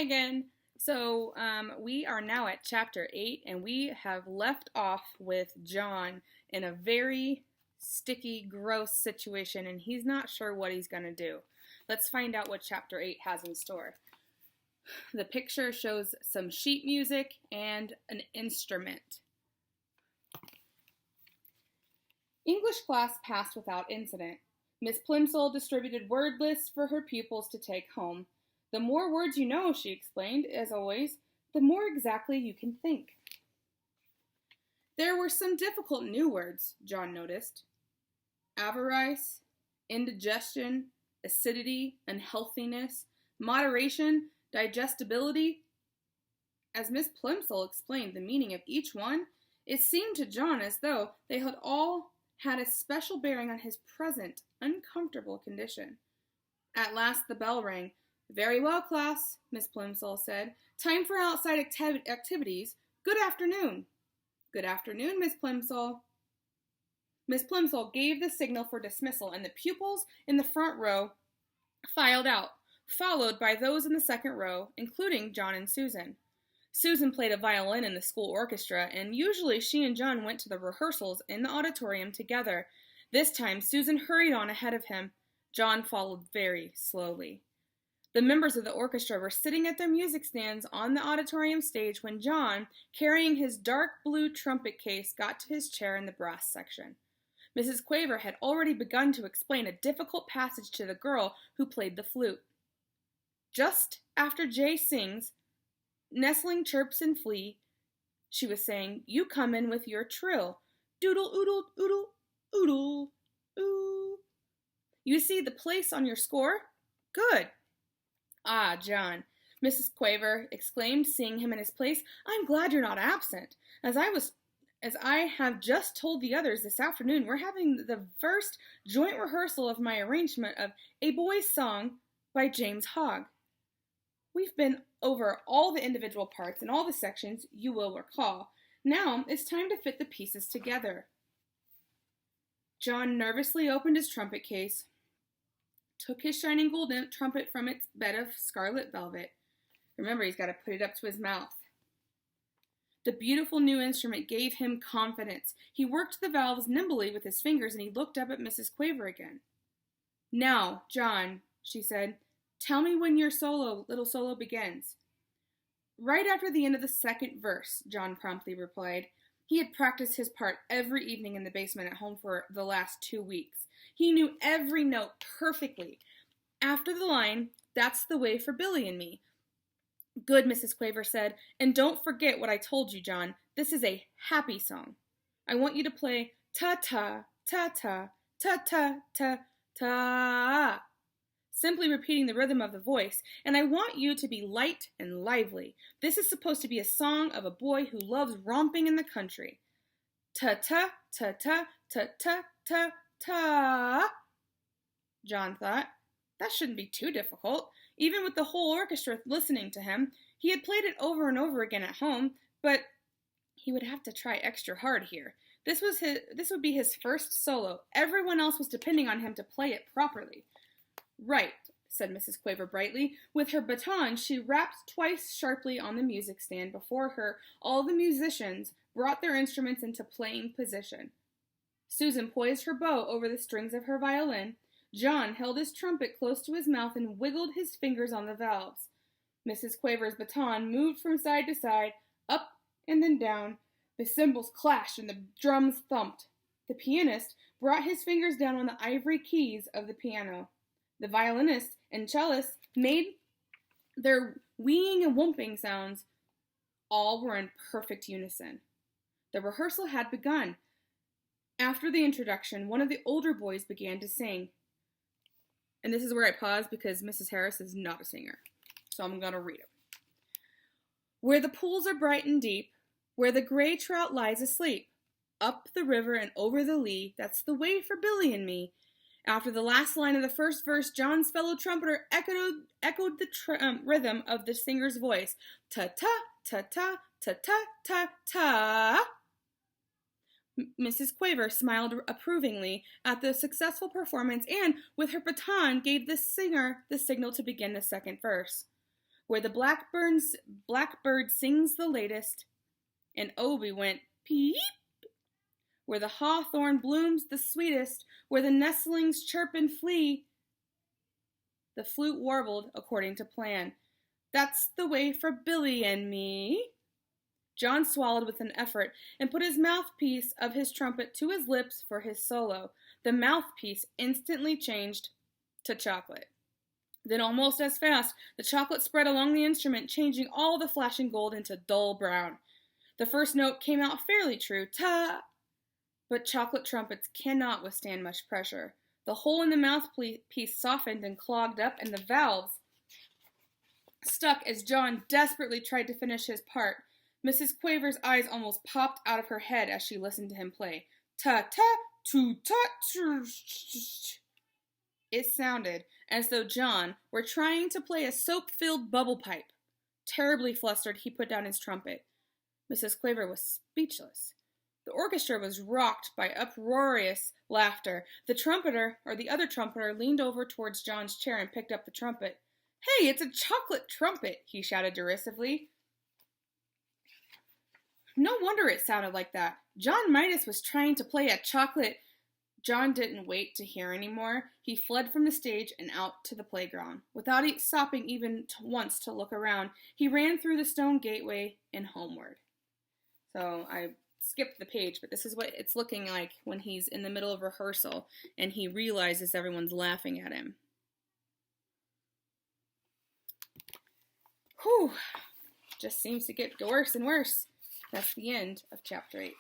again. So we are now at chapter 8, and we have left off with John in a very sticky, gross situation, and he's not sure what he's going to do. Let's find out what chapter 8 has in store. The picture shows some sheet music and an instrument. English class passed without incident. Miss Plimsoll distributed word lists for her pupils to take home. The more words you know, she explained, as always, the more exactly you can think. There were some difficult new words, John noticed. Avarice, indigestion, acidity, unhealthiness, moderation, digestibility. As Miss Plimsoll explained the meaning of each one, it seemed to John as though they had all had a special bearing on his present uncomfortable condition. At last the bell rang. "Very well, class," Miss Plimsoll said. "Time for outside activities. Good afternoon." "Good afternoon, Miss Plimsoll." Miss Plimsoll gave the signal for dismissal, and the pupils in the front row filed out, followed by those in the second row, including John and Susan. Susan played a violin in the school orchestra, and usually she and John went to the rehearsals in the auditorium together. This time, Susan hurried on ahead of him. John followed very slowly. The members of the orchestra were sitting at their music stands on the auditorium stage when John, carrying his dark blue trumpet case, got to his chair in the brass section. Mrs. Quaver had already begun to explain a difficult passage to the girl who played the flute. "Just after Jay sings, 'Nestling chirps and flee,' she was saying, 'you come in with your trill. Doodle, oodle, oodle, oodle, oo. You see the place on your score? Good. Ah, John," Mrs. Quaver exclaimed, seeing him in his place, "I'm glad you're not absent. As I have just told the others this afternoon, we're having the first joint rehearsal of my arrangement of A Boy's Song by James Hogg. We've been over all the individual parts and all the sections, you will recall. Now it's time to fit the pieces together." John nervously opened his trumpet case, took his shining gold trumpet from its bed of scarlet velvet. Remember, he's got to put it up to his mouth. The beautiful new instrument gave him confidence. He worked the valves nimbly with his fingers, and he looked up at Mrs. Quaver again. "Now, John," she said, "tell me when your little solo begins." "Right after the end of the second verse," John promptly replied. He had practiced his part every evening in the basement at home for the last 2 weeks. He knew every note perfectly. After the line, "That's the way for Billy and me." "Good," Mrs. Quaver said, "and don't forget what I told you, John. This is a happy song. I want you to play ta-ta, ta-ta, ta-ta, ta-ta, simply repeating the rhythm of the voice, and I want you to be light and lively. This is supposed to be a song of a boy who loves romping in the country. Ta-ta, ta-ta, ta-ta, ta-ta." John thought, that shouldn't be too difficult. Even with the whole orchestra listening to him, he had played it over and over again at home, but he would have to try extra hard here. This would be his first solo. Everyone else was depending on him to play it properly. "Right," said Mrs. Quaver brightly. With her baton, she rapped twice sharply on the music stand. Before her, all the musicians brought their instruments into playing position. Susan poised her bow over the strings of her violin. John held his trumpet close to his mouth and wiggled his fingers on the valves. Mrs. Quaver's baton moved from side to side, up and then down. The cymbals clashed and the drums thumped. The pianist brought his fingers down on the ivory keys of the piano. The violinist and cellist made their weeing and whooping sounds. All were in perfect unison. The rehearsal had begun. After the introduction, one of the older boys began to sing. And this is where I pause because Mrs. Harris is not a singer. So I'm going to read it. "Where the pools are bright and deep, where the gray trout lies asleep, up the river and over the lea, that's the way for Billy and me." After the last line of the first verse, John's fellow trumpeter echoed the rhythm of the singer's voice. Ta-ta, ta-ta, ta-ta, ta-ta. Mrs. Quaver smiled approvingly at the successful performance and, with her baton, gave the singer the signal to begin the second verse. where the blackbird sings the latest, and Obie went peep, where the hawthorn blooms the sweetest, where the nestlings chirp and flee. The flute warbled according to plan. That's the way for Billy and me. John swallowed with an effort and put his mouthpiece of his trumpet to his lips for his solo. The mouthpiece instantly changed to chocolate. Then almost as fast, the chocolate spread along the instrument, changing all the flashing gold into dull brown. The first note came out fairly true, ta! But chocolate trumpets cannot withstand much pressure. The hole in the mouthpiece softened and clogged up, and the valves stuck as John desperately tried to finish his part. Mrs. Quaver's eyes almost popped out of her head as she listened to him play. Ta-ta, tu-ta, it sounded as though John were trying to play a soap-filled bubble pipe. Terribly flustered, he put down his trumpet. Mrs. Quaver was speechless. The orchestra was rocked by uproarious laughter. The other trumpeter, leaned over towards John's chair and picked up the trumpet. "Hey, it's a chocolate trumpet," he shouted derisively. No wonder it sounded like that. John Midas was trying to play a chocolate... John didn't wait to hear any more. He fled from the stage and out to the playground. Without stopping even once to look around, he ran through the stone gateway and homeward. So I skipped the page, but this is what it's looking like when he's in the middle of rehearsal and he realizes everyone's laughing at him. Whew. Just seems to get worse and worse. That's the end of chapter 8.